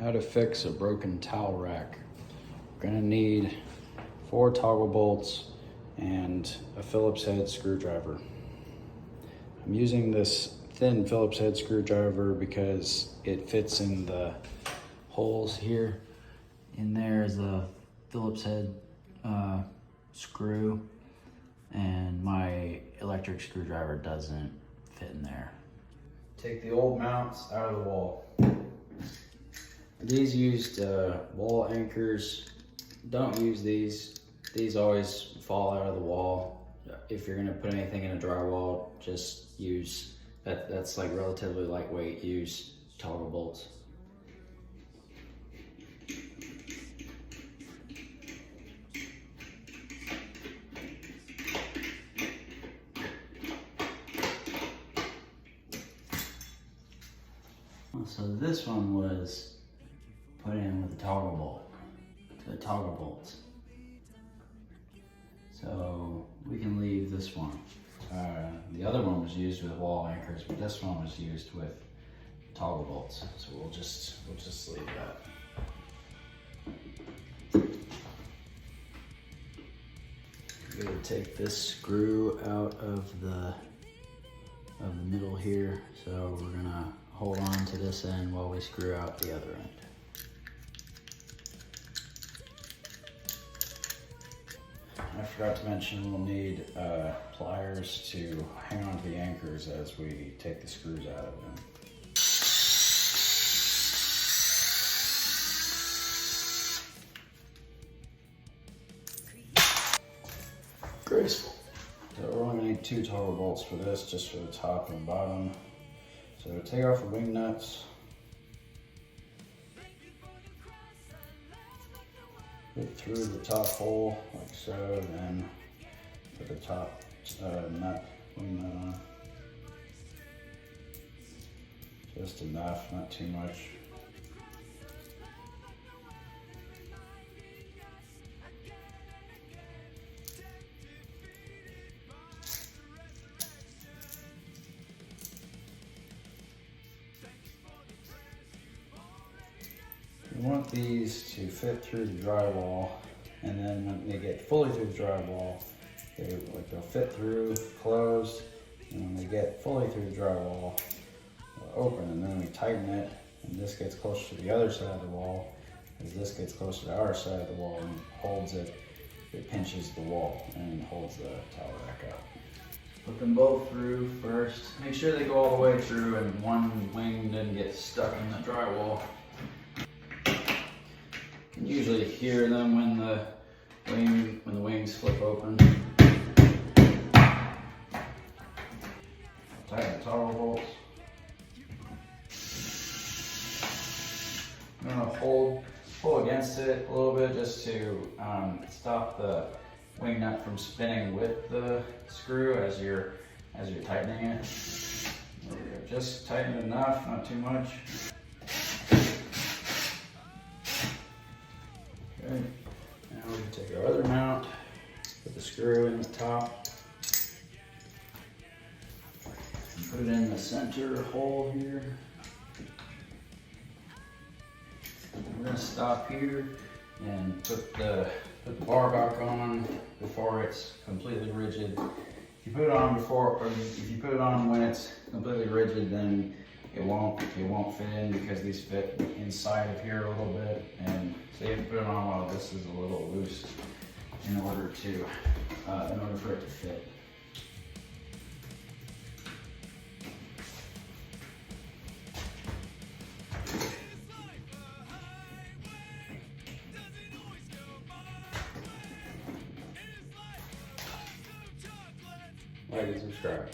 How to fix a broken towel rack. We're gonna need 4 toggle bolts and a Phillips head screwdriver. I'm using this thin Phillips head screwdriver because it fits in the holes here. In there is a Phillips head screw, and my electric screwdriver doesn't fit in there. Take the old mounts out of the wall. These used wall anchors. Don't use these. These always fall out of the wall. If you're gonna put anything in a drywall, just use, that's like relatively lightweight, use toggle bolts. So this one was put in with a toggle bolt, the toggle bolts. So we can leave this one. The other one was used with wall anchors, but this one was used with toggle bolts. So we'll just leave that. We're gonna take this screw out of the middle here. So we're gonna hold on to this end while we screw out the other end. I forgot to mention we'll need pliers to hang on to the anchors as we take the screws out of them. Graceful. So we're only gonna need 2 toggle bolts for this, just for the top and bottom. So take off the wing nuts. Put through the top hole like so, then put the top wing nut on. Just enough, not too much. We want these to fit through the drywall, and then when they get fully through the drywall, they'll fit through, closed, and when they get fully through the drywall, they'll open, and then we tighten it, and this gets closer to the other side of the wall. As this gets closer to our side of the wall and holds it, it pinches the wall and holds the towel rack up. Put them both through first. Make sure they go all the way through and one wing didn't get stuck in the drywall. You can usually hear them when the wings flip open. Tighten the toggle bolts. I'm gonna pull against it a little bit just to stop the wing nut from spinning with the screw as you're tightening it. There we go. Just tighten it enough, not too much. Okay, now we can take our other mount, put the screw in the top, and put it in the center hole here. We're going to stop here and put the bar back on before it's completely rigid. If you put it on if you put it on when it's completely rigid, then it won't fit in because these fit inside of here a little bit, and so you have to put it on while this is a little loose in order for it to fit. Like and subscribe.